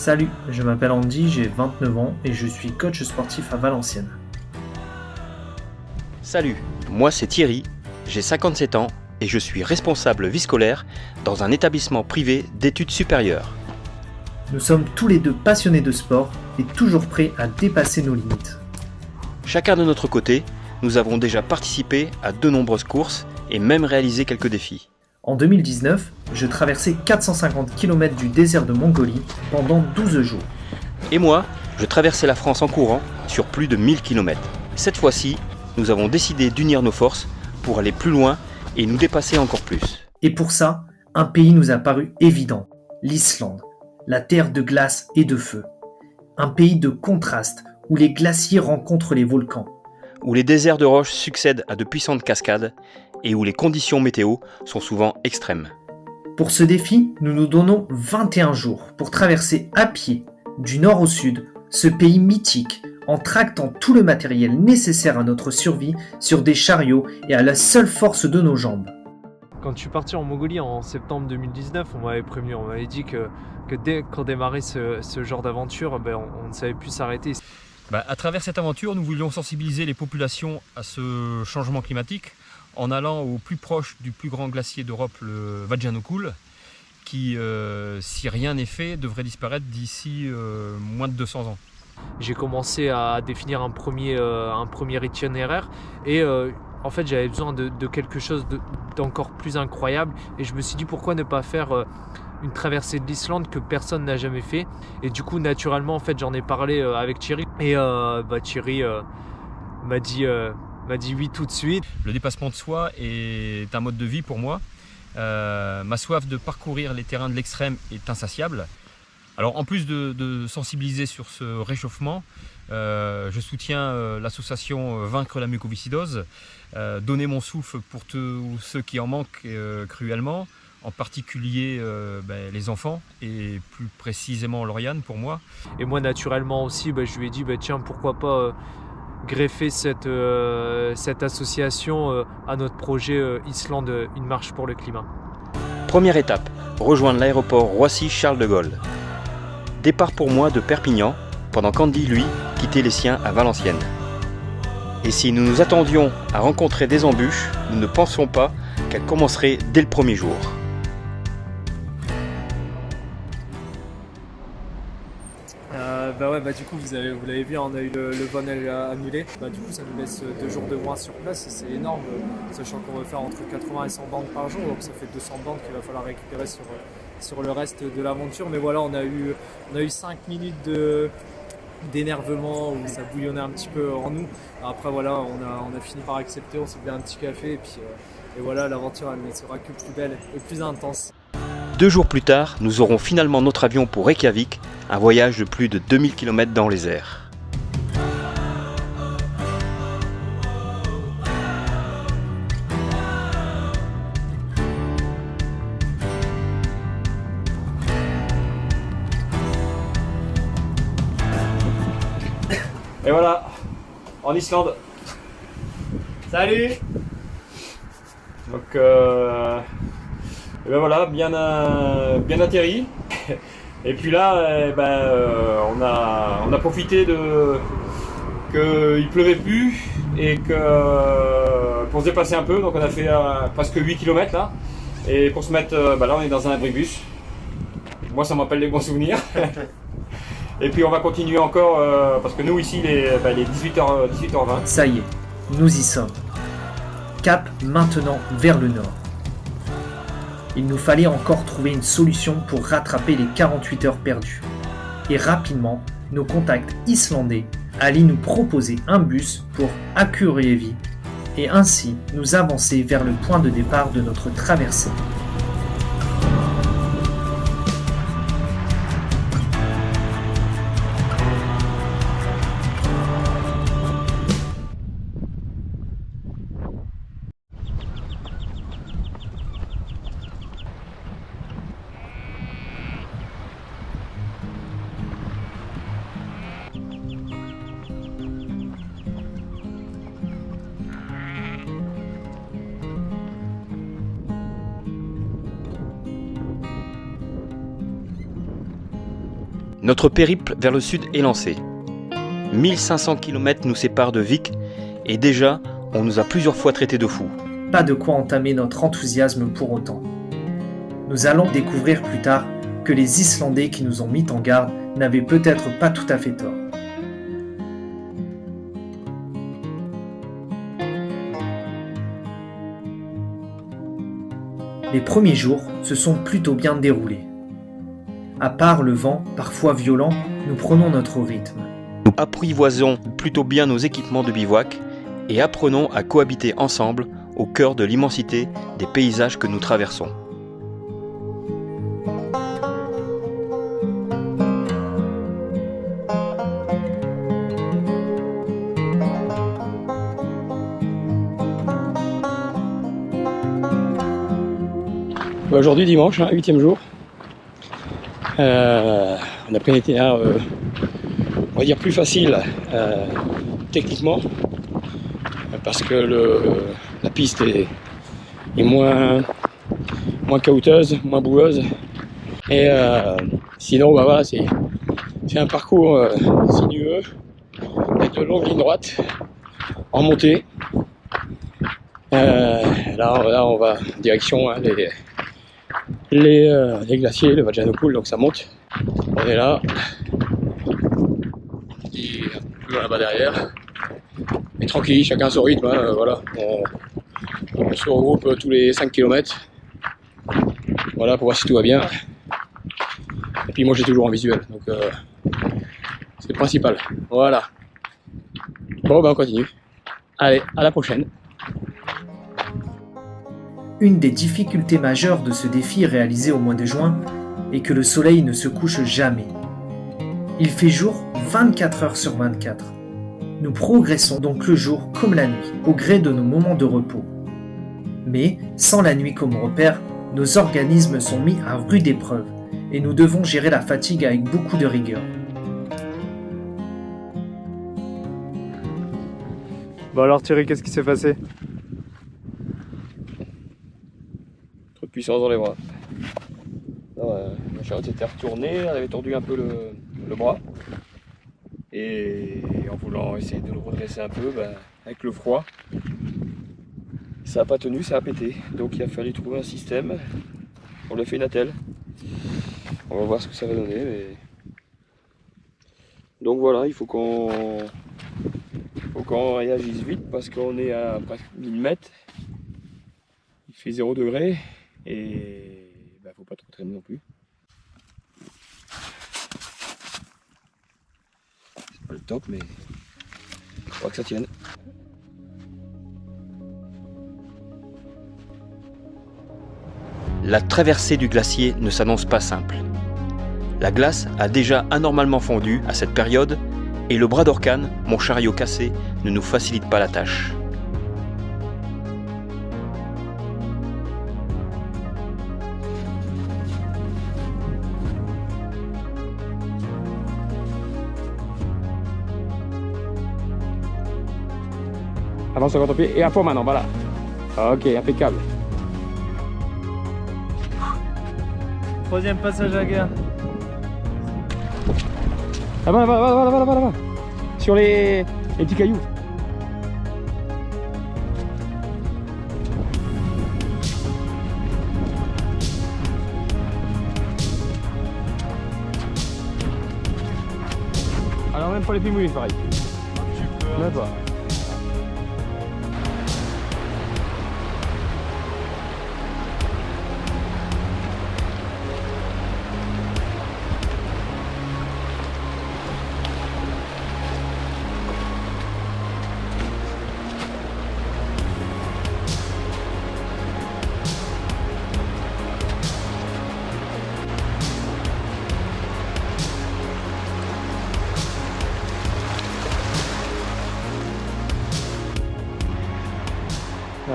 Salut, je m'appelle Andy, j'ai 29 ans et je suis coach sportif à Valenciennes. Salut, moi c'est Thierry, j'ai 57 ans et je suis responsable vie scolaire dans un établissement privé d'études supérieures. Nous sommes tous les deux passionnés de sport et toujours prêts à dépasser nos limites. Chacun de notre côté, nous avons déjà participé à de nombreuses courses et même réalisé quelques défis. En 2019, je traversais 450 km du désert de Mongolie pendant 12 jours. Et moi, je traversais la France en courant sur plus de 1000 km. Cette fois-ci, nous avons décidé d'unir nos forces pour aller plus loin et nous dépasser encore plus. Et pour ça, un pays nous a paru évident, l'Islande, la terre de glace et de feu. Un pays de contraste où les glaciers rencontrent les volcans. Où les déserts de roches succèdent à de puissantes cascades et où les conditions météo sont souvent extrêmes. Pour ce défi, nous nous donnons 21 jours pour traverser à pied, du nord au sud, ce pays mythique en tractant tout le matériel nécessaire à notre survie sur des chariots et à la seule force de nos jambes. Quand je suis parti en Mongolie en septembre 2019, on m'avait prévenu, on m'avait dit que dès qu'on démarrait ce genre d'aventure, on ne savait plus s'arrêter. À travers cette aventure, nous voulions sensibiliser les populations à ce changement climatique en allant au plus proche du plus grand glacier d'Europe, le Vajjanokul, qui, si rien n'est fait, devrait disparaître d'ici moins de 200 ans. J'ai commencé à définir un premier itinéraire et en fait j'avais besoin de quelque chose d'encore plus incroyable et je me suis dit pourquoi ne pas faire une traversée de l'Islande que personne n'a jamais fait, et du coup naturellement en fait j'en ai parlé avec Thierry et Thierry m'a dit oui tout de suite. Le dépassement de soi est un mode de vie pour moi. Ma soif de parcourir les terrains de l'extrême est insatiable. Alors en plus de sensibiliser sur ce réchauffement, je soutiens l'association Vaincre la mucoviscidose, donner mon souffle pour tous ceux qui en manquent cruellement, en particulier les enfants et plus précisément Lauriane pour moi. Et moi naturellement aussi, je lui ai dit tiens pourquoi pas greffer cette association à notre projet Islande, une marche pour le climat. Première étape, rejoindre l'aéroport Roissy-Charles de Gaulle. Départ pour moi de Perpignan, pendant qu'Andy, lui, quittait les siens à Valenciennes. Et si nous nous attendions à rencontrer des embûches, nous ne pensions pas qu'elles commenceraient dès le premier jour. Du coup vous l'avez vu, on a eu le vol annulé. Du coup ça nous laisse 2 jours de moins sur place et c'est énorme, sachant qu'on va faire entre 80 et 100 bandes par jour, donc ça fait 200 bandes qu'il va falloir récupérer sur le reste de l'aventure. Mais voilà, on a eu 5 minutes d'énervement où ça bouillonnait un petit peu en nous. Après voilà, on a fini par accepter, on s'est bu un petit café et voilà, l'aventure elle ne sera que plus belle et plus intense. 2 jours plus tard, nous aurons finalement notre avion pour Reykjavik, un voyage de plus de 2000 km dans les airs. Et voilà, en Islande. Salut. Donc voilà, bien atterri. Et puis là, on a profité qu'il pleuvait plus et pour se déplacer un peu. Donc on a fait presque 8 km là. Et pour se mettre, là on est dans un abribus. Moi ça m'appelle les bons souvenirs. Et puis on va continuer encore parce que nous ici il est 18h20. Ça y est, nous y sommes. Cap maintenant vers le nord. Il nous fallait encore trouver une solution pour rattraper les 48 heures perdues. Et rapidement, nos contacts islandais allaient nous proposer un bus pour Akureyri et ainsi nous avancer vers le point de départ de notre traversée. Notre périple vers le sud est lancé. 1500 km nous séparent de Vik et déjà, on nous a plusieurs fois traités de fous. Pas de quoi entamer notre enthousiasme pour autant. Nous allons découvrir plus tard que les Islandais qui nous ont mis en garde n'avaient peut-être pas tout à fait tort. Les premiers jours se sont plutôt bien déroulés. À part le vent, parfois violent, nous prenons notre rythme. Nous apprivoisons plutôt bien nos équipements de bivouac et apprenons à cohabiter ensemble au cœur de l'immensité des paysages que nous traversons. Aujourd'hui dimanche, 8e jour. On a pris un itinéraire, on va dire plus facile techniquement, parce que la piste est moins caouteuses, moins boueuse. Et sinon, bah voilà, c'est un parcours sinueux avec de longues lignes droites en montée. Là, on va en direction les glaciers, le Vatnajökull, donc ça monte. On est là, et un peu là-bas derrière. Mais tranquille, chacun son rythme, hein, voilà. On se regroupe tous les 5 km. Voilà, pour voir si tout va bien. Et puis moi j'ai toujours en visuel, donc c'est le principal. Voilà. Bon, ben on continue. Allez, à la prochaine. Une des difficultés majeures de ce défi réalisé au mois de juin est que le soleil ne se couche jamais. Il fait jour 24 heures sur 24. Nous progressons donc le jour comme la nuit, au gré de nos moments de repos. Mais, sans la nuit comme repère, nos organismes sont mis à rude épreuve et nous devons gérer la fatigue avec beaucoup de rigueur. Bon alors Thierry, qu'est-ce qui s'est passé? Trop de puissance dans les bras. La charrette s'était retournée, elle avait tordu un peu le bras. Et en voulant essayer de le redresser un peu, avec le froid, ça n'a pas tenu, ça a pété. Donc il a fallu trouver un système. On lui a fait une attelle. On va voir ce que ça va donner. Mais... Donc voilà, il faut qu'on réagisse vite parce qu'on est à presque 1000 mètres. Il fait 0 degré et faut pas trop traîner non plus. C'est pas le top, mais je crois que ça tienne. La traversée du glacier ne s'annonce pas simple. La glace a déjà anormalement fondu à cette période et le bras d'Orkan, mon chariot cassé, ne nous facilite pas la tâche. Avance encore ton pied et à fond maintenant, voilà. Ok, impeccable. Troisième passage à guerre. Ah bah, là-bas. Sur les petits cailloux. Alors même pour les pingouins, pareil. Même pas.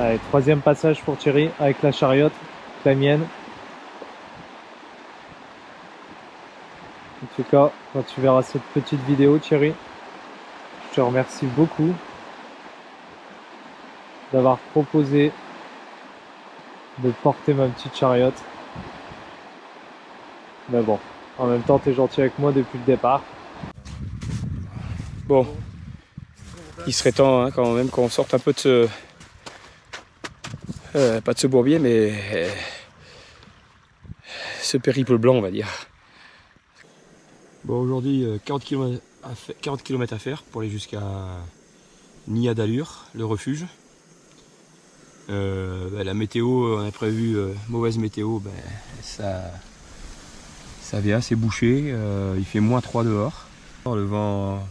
Allez, troisième passage pour Thierry avec la chariote, la mienne. En tout cas, quand tu verras cette petite vidéo, Thierry, je te remercie beaucoup d'avoir proposé de porter ma petite chariote. Mais bon, En même temps, t'es gentil avec moi depuis le départ. Bon, il serait temps hein, quand même qu'on sorte un peu de ce... pas de ce bourbier, mais ce périple blanc, on va dire. Bon, aujourd'hui, 40 km à faire pour aller jusqu'à Nia d'Allure, le refuge. La météo, on a prévu mauvaise météo, ça vient, c'est bouché, il fait -3 dehors. Le vent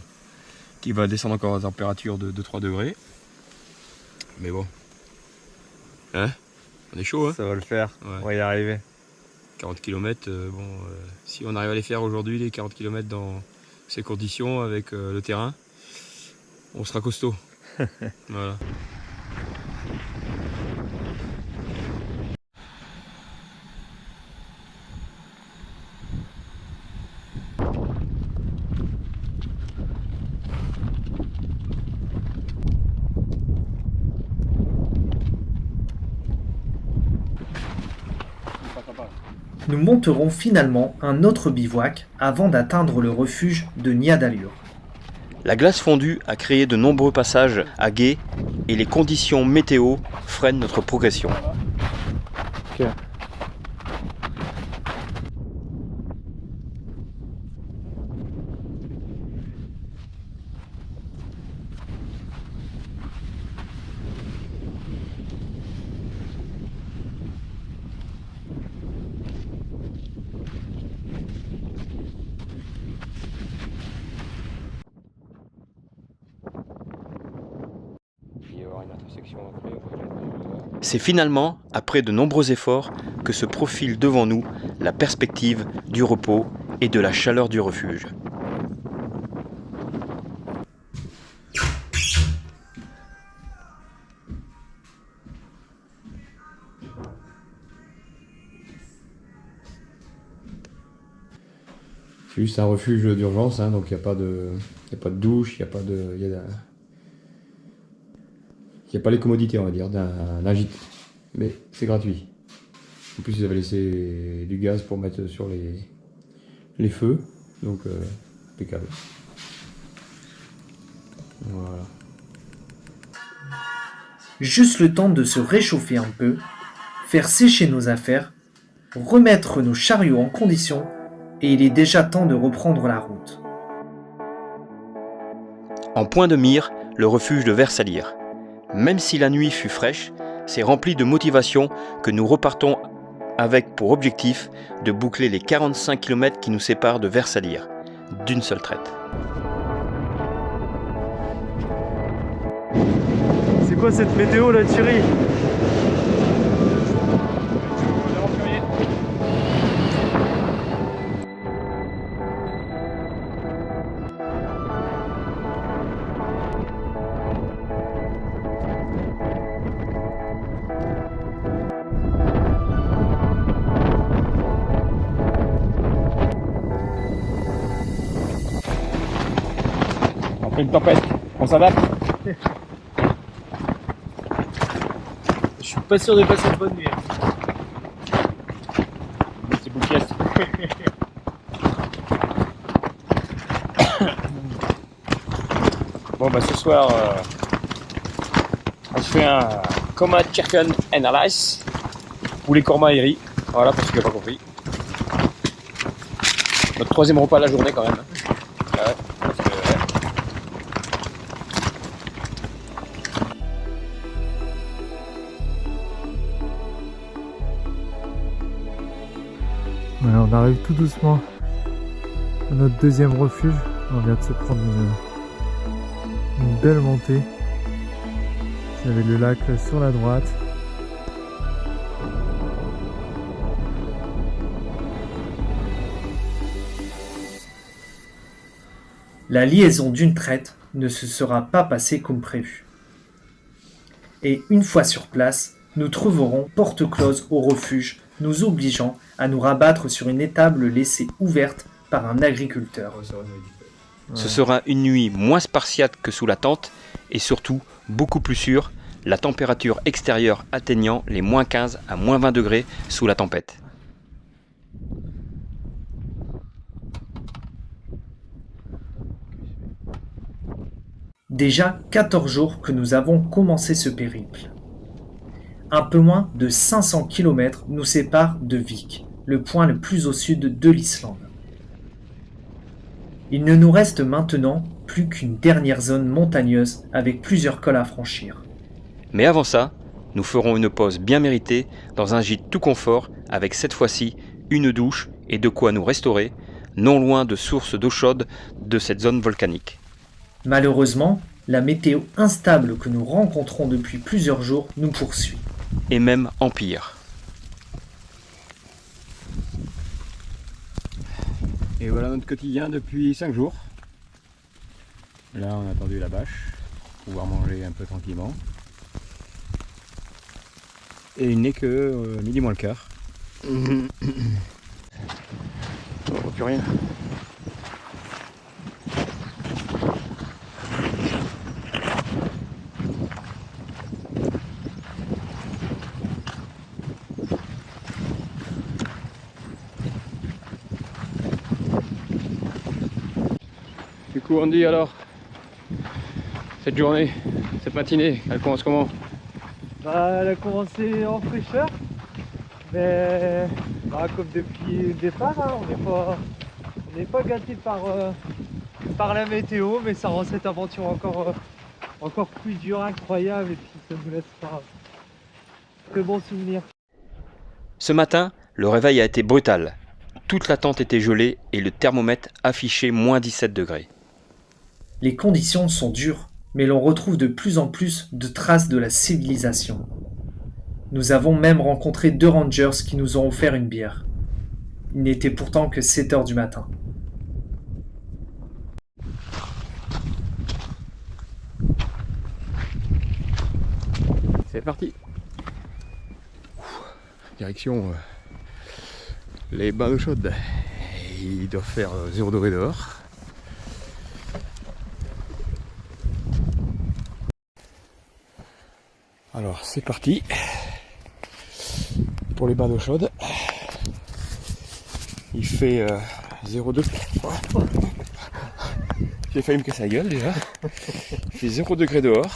qui va descendre encore à température de 3 degrés. Mais bon, hein, on est chaud, hein. Ça va le faire, Ouais. on va y arriver. 40 km, si on arrive à les faire aujourd'hui, les 40 km dans ces conditions avec le terrain, on sera costaud. Voilà. Nous monterons finalement un autre bivouac avant d'atteindre le refuge de Nia d'Allure. La glace fondue a créé de nombreux passages à gué et les conditions météo freinent notre progression. Ok. C'est finalement, après de nombreux efforts, que se profile devant nous la perspective du repos et de la chaleur du refuge. C'est juste un refuge d'urgence, hein, donc il n'y a pas de douche, il n'y a pas les commodités, on va dire, d'un gîte. Mais c'est gratuit. En plus, ils avaient laissé du gaz pour mettre sur les feux, donc impeccable. Voilà. Juste le temps de se réchauffer un peu, faire sécher nos affaires, remettre nos chariots en condition, et il est déjà temps de reprendre la route. En point de mire, le refuge de Versailles. Même si la nuit fut fraîche, c'est rempli de motivation que nous repartons avec pour objectif de boucler les 45 km qui nous séparent de Versailles, d'une seule traite. C'est quoi cette météo là, Thierry? Après une tempête, on s'adapte. Je suis pas sûr de passer une bonne nuit. C'est bouquet. Bon bah ce soir on se fait un Coma Chicken and Rice ou les korma et riz, voilà pour ceux qui n'ont pas compris. Notre troisième repas de la journée quand même. Ouais, parce que, Ouais, on arrive tout doucement à notre deuxième refuge. On vient de se prendre une belle montée. Vous avez le lac sur la droite. La liaison d'une traite ne se sera pas passée comme prévu. Et une fois sur place, nous trouverons porte close au refuge, nous obligeant à nous rabattre sur une étable laissée ouverte par un agriculteur. Ce sera une nuit moins spartiate que sous la tente et surtout beaucoup plus sûre, la température extérieure atteignant les -15 à -20 degrés sous la tempête. Déjà 14 jours que nous avons commencé ce périple. Un peu moins de 500 km nous séparent de Vik, le point le plus au sud de l'Islande. Il ne nous reste maintenant plus qu'une dernière zone montagneuse avec plusieurs cols à franchir. Mais avant ça, nous ferons une pause bien méritée dans un gîte tout confort avec cette fois-ci une douche et de quoi nous restaurer, non loin de sources d'eau chaude de cette zone volcanique. Malheureusement, la météo instable que nous rencontrons depuis plusieurs jours nous poursuit. Et même empire. Et voilà notre quotidien depuis 5 jours. Là on a attendu la bâche pour pouvoir manger un peu tranquillement. Et il n'est que midi moins le quart. On voit plus rien. Du coup Andy, alors, cette journée, cette matinée, elle commence comment? Elle a commencé en fraîcheur, mais comme depuis le départ, hein, on n'est pas gâté par la météo, mais ça rend cette aventure encore plus dure, incroyable, et puis ça nous laisse pas de bons souvenirs. Ce matin, le réveil a été brutal. Toute la tente était gelée et le thermomètre affichait moins 17 degrés. Les conditions sont dures, mais l'on retrouve de plus en plus de traces de la civilisation. Nous avons même rencontré 2 rangers qui nous ont offert une bière. Il n'était pourtant que 7 heures du matin. C'est parti. Direction les bains d'eau chaude. Il doit faire 0 degré dehors. Alors c'est parti pour les bains d'eau chaude. Il fait 0,2. J'ai failli me casser la gueule déjà. Il fait 0 degré dehors.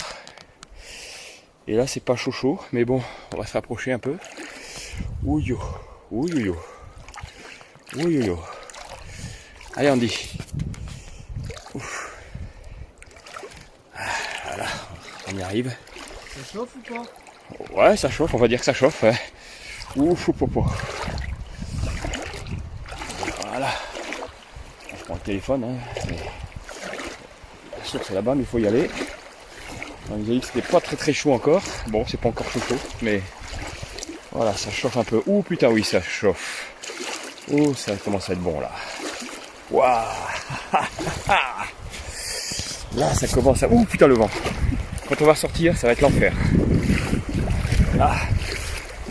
Et là c'est pas chaud, mais bon, on va se rapprocher un peu. Ouyo, ouyo, ouyo. Allez Andy. Ouf. Voilà, on y arrive. Ça chauffe ou pas? Ouais, ça chauffe, on va dire que ça chauffe. Ouais. Ouf, ouf, ouf, ouf. Voilà. Je prends le téléphone. Hein, mais... Bien sûr que c'est là-bas, mais il faut y aller. On nous a dit que c'était pas très chaud encore. Bon, c'est pas encore chaud, mais voilà, ça chauffe un peu. Ouh putain, oui, ça chauffe. Oh, ça commence à être bon là. Waouh. Là, ça commence à. Ouh putain, le vent. Quand on va ressortir, ça va être l'enfer. Là.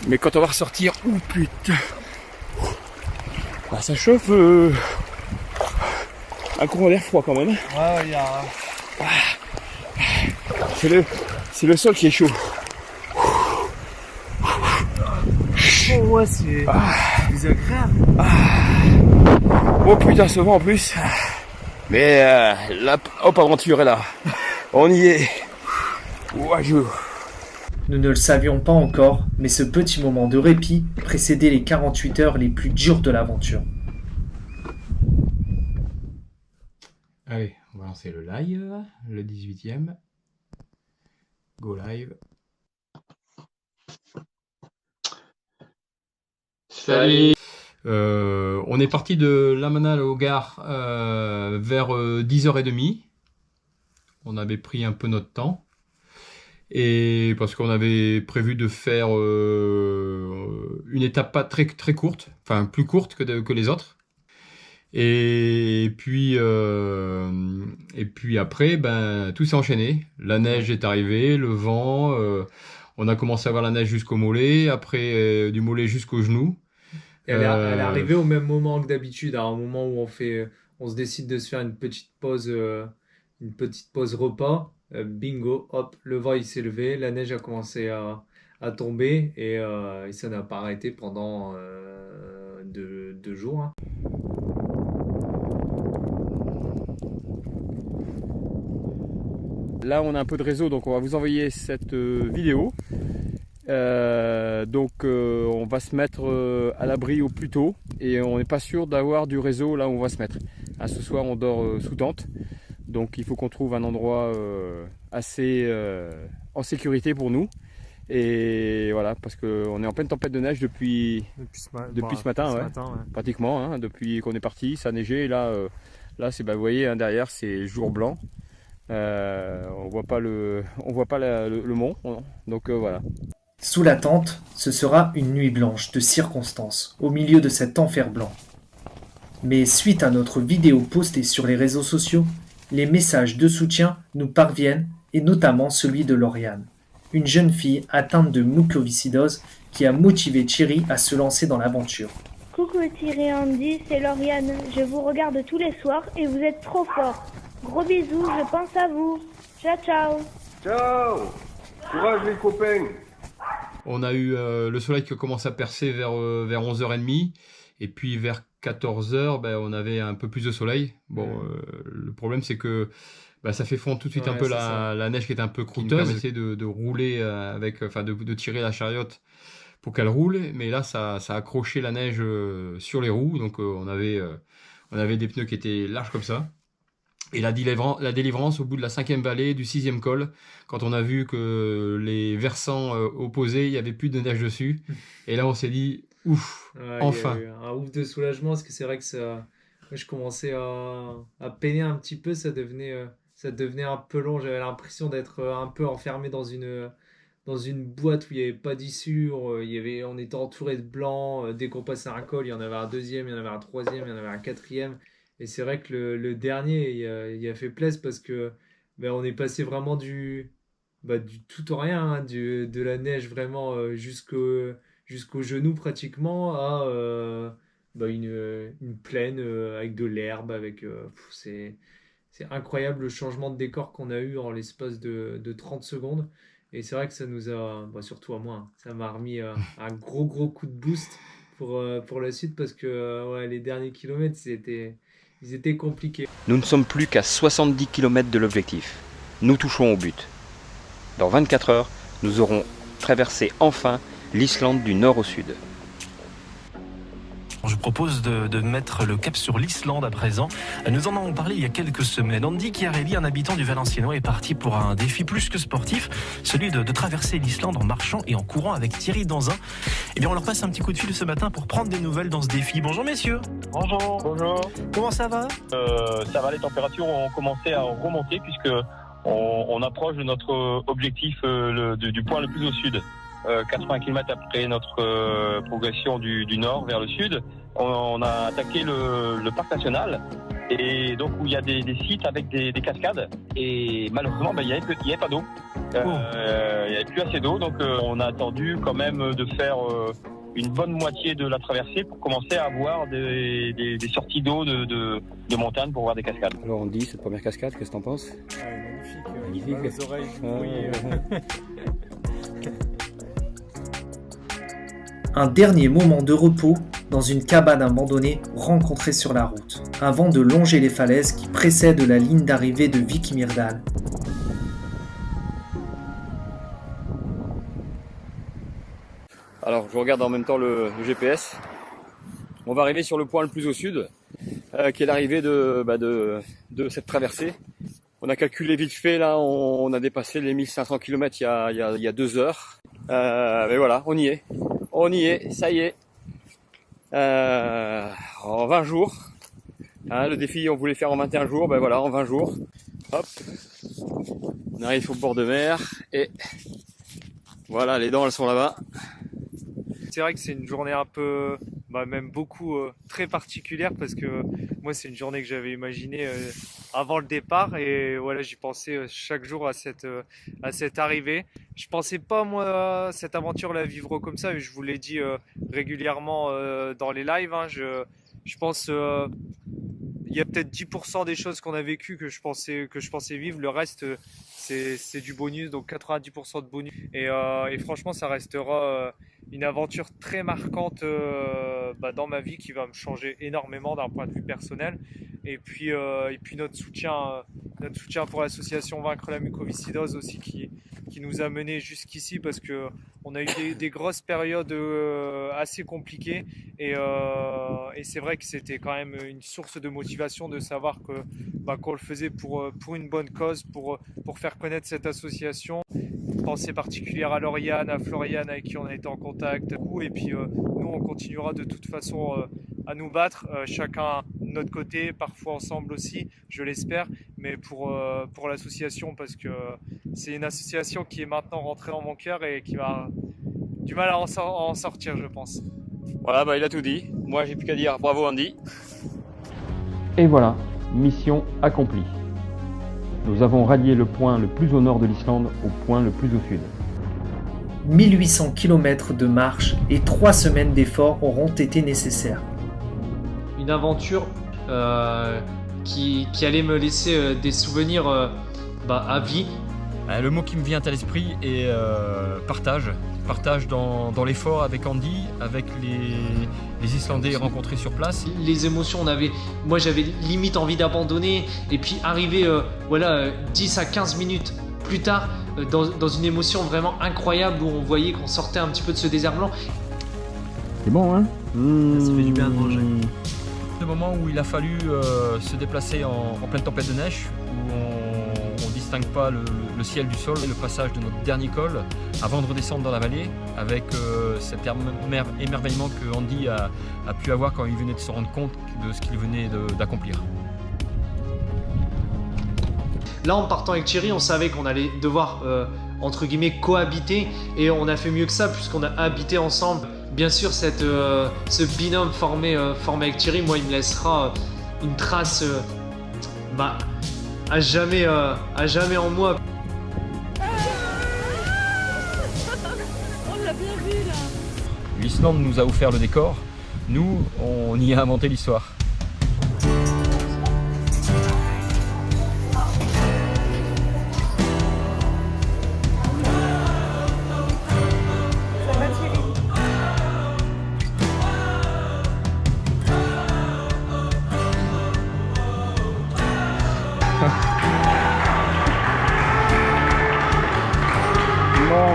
Mais quand on va ressortir, ouh putain. Bah, ça chauffe. Un courant d'air froid quand même. Ouais, il y a. C'est le sol qui est chaud. Oh ouais, c'est désagréable. Oh putain, ce vent en plus. Mais la hop, aventure est là. On y est. Ouajou. Nous ne le savions pas encore, mais ce petit moment de répit précédait les 48 heures les plus dures de l'aventure. Allez, on va lancer le live, le 18e. Go live. Salut. On est parti de Lamanal au Gard vers 10h30. On avait pris un peu notre temps. Et parce qu'on avait prévu de faire une étape pas très courte, enfin plus courte que les autres. Et puis après, ben tout s'est enchaîné. La neige est arrivée, le vent. On a commencé à avoir la neige jusqu'au mollet, après du mollet jusqu'au genou. Elle est arrivée au même moment que d'habitude, à un moment où on se décide de se faire une petite pause repas. Bingo, hop, le vent il s'est levé, la neige a commencé à tomber et ça n'a pas arrêté pendant 2 jours. Hein. Là on a un peu de réseau, donc on va vous envoyer cette vidéo. On va se mettre à l'abri au plus tôt et on n'est pas sûr d'avoir du réseau là où on va se mettre. Ce soir on dort sous tente, donc il faut qu'on trouve un endroit assez en sécurité pour nous. Et voilà, parce qu'on est en pleine tempête de neige depuis ce matin, ouais. Pratiquement, hein, depuis qu'on est parti, ça a neigé. Et là, c'est, vous voyez, derrière c'est jour blanc. On voit pas le mont, donc voilà. Sous la tente, ce sera une nuit blanche de circonstance, au milieu de cet enfer blanc. Mais suite à notre vidéo postée sur les réseaux sociaux, les messages de soutien nous parviennent, et notamment celui de Lauriane, une jeune fille atteinte de mucoviscidose qui a motivé Thierry à se lancer dans l'aventure. Coucou Thierry et Andy, c'est Lauriane. Je vous regarde tous les soirs et vous êtes trop forts. Gros bisous, je pense à vous. Ciao, ciao. Ciao. Courage les copains. On a eu le soleil qui a commencé à percer vers 11h30 et puis vers 14h, on avait un peu plus de soleil. Le problème c'est que ça fait fondre tout de suite un peu la neige qui est un peu croûteuse. On essaie de rouler de tirer la chariote pour qu'elle roule, mais là ça a accroché la neige sur les roues, donc on avait des pneus qui étaient larges comme ça. Et la délivrance au bout de la 5e vallée, du 6e col, quand on a vu que les versants opposés, il n'y avait plus de neige dessus. Et là, on s'est dit, ouf, enfin. Il y a eu un ouf de soulagement, parce que c'est vrai que je commençais à peiner un petit peu, ça devenait un peu long. J'avais l'impression d'être un peu enfermé dans une boîte où il n'y avait pas d'issue. On était entouré de blanc. Dès qu'on passait un col, il y en avait un deuxième, il y en avait un troisième, il y en avait un quatrième. Et c'est vrai que le dernier, il a fait plaisir parce que on est passé vraiment du tout au rien, hein, de la neige vraiment jusqu'au genou pratiquement à une plaine avec de l'herbe. C'est incroyable le changement de décor qu'on a eu en l'espace de 30 secondes. Et c'est vrai que ça nous a, surtout à moi, hein, ça m'a remis un gros coup de boost pour la suite parce que les derniers kilomètres, ils étaient compliqués. Nous ne sommes plus qu'à 70 km de l'objectif. Nous touchons au but. Dans 24 heures, nous aurons traversé enfin l'Islande du nord au sud. Je propose de mettre le cap sur l'Islande à présent. Nous en avons parlé il y a quelques semaines. Andy Chiarelli, un habitant du Valenciennois, est parti pour un défi plus que sportif, celui de traverser l'Islande en marchant et en courant avec Thierry Danzin. Eh bien, on leur passe un petit coup de fil ce matin pour prendre des nouvelles dans ce défi. Bonjour messieurs. Bonjour. Bonjour. Comment ça va ? Ça va, les températures ont commencé à remonter puisque on approche de notre objectif du point le plus au sud. 80 km après notre progression du nord vers le sud, on a attaqué le parc national et donc où il y a des sites avec des cascades et malheureusement il n'y avait pas d'eau. Il n'y avait plus assez d'eau, donc on a attendu quand même de faire une bonne moitié de la traversée pour commencer à avoir des sorties d'eau de montagne pour voir des cascades. Alors on dit cette première cascade, qu'est-ce que t'en penses ? Magnifique. Les oreilles du bruit. Un dernier moment de repos dans une cabane abandonnée rencontrée sur la route, avant de longer les falaises qui précèdent la ligne d'arrivée de Vik Myrdal. Alors je regarde en même temps le GPS. On va arriver sur le point le plus au sud, qui est l'arrivée de cette traversée. On a calculé vite fait, là on a dépassé les 1500 km il y a 2 heures. Mais voilà, on y est, ça y est. En 20 jours. Hein, le défi on voulait faire en 21 jours, voilà, en 20 jours. Hop. On arrive au bord de mer et voilà, les dents elles sont là-bas. C'est vrai que c'est une journée un peu, même beaucoup très particulière parce que moi c'est une journée que j'avais imaginée avant le départ et voilà, j'y pensais chaque jour à cette arrivée. Je pensais pas moi cette aventure la vivre comme ça, mais je vous l'ai dit régulièrement dans les lives. Hein, je pense il y a peut-être 10% des choses qu'on a vécues que je pensais vivre. Le reste c'est du bonus, donc 90% de bonus. Et franchement ça restera une aventure très marquante dans ma vie qui va me changer énormément d'un point de vue personnel. et puis notre soutien pour l'association Vaincre la mucoviscidose aussi qui nous a menés jusqu'ici, parce que on a eu des grosses périodes assez compliquées, et c'est vrai que c'était quand même une source de motivation de savoir qu'on le faisait pour une bonne cause, pour faire connaître cette association. Pensée particulière à Lauriane, à Floriane avec qui on a été en contact, et puis nous on continuera de toute façon à nous battre, chacun de notre côté, parfois ensemble aussi, je l'espère, mais pour l'association, parce que c'est une association qui est maintenant rentrée dans mon cœur et qui va du mal à en sortir, je pense. Voilà, bah, il a tout dit. Moi, j'ai plus qu'à dire bravo Andy. Et voilà, mission accomplie. Nous avons rallié le point le plus au nord de l'Islande au point le plus au sud. 1800 km de marche et 3 semaines d'efforts auront été nécessaires. Une aventure qui allait me laisser des souvenirs à vie. Le mot qui me vient à l'esprit est partage. Partage dans l'effort avec Andy, avec les Islandais rencontrés sur place. Les émotions, moi j'avais limite envie d'abandonner, et puis arriver 10 à 15 minutes plus tard dans une émotion vraiment incroyable où on voyait qu'on sortait un petit peu de ce désert blanc. C'est bon, hein? Ça fait du bien de manger. Le moment où il a fallu se déplacer en pleine tempête de neige, où on ne distingue pas le ciel du sol, et le passage de notre dernier col avant de redescendre dans la vallée, avec cet émerveillement que Andy a pu avoir quand il venait de se rendre compte de ce qu'il venait d'accomplir. Là, en partant avec Thierry, on savait qu'on allait devoir entre guillemets cohabiter, et on a fait mieux que ça puisqu'on a habité ensemble. Bien sûr, ce binôme formé avec Thierry, moi, il me laissera une trace à jamais en moi. On l'a bien vu là. L'Islande nous a offert le décor, nous, on y a inventé l'histoire. Bon,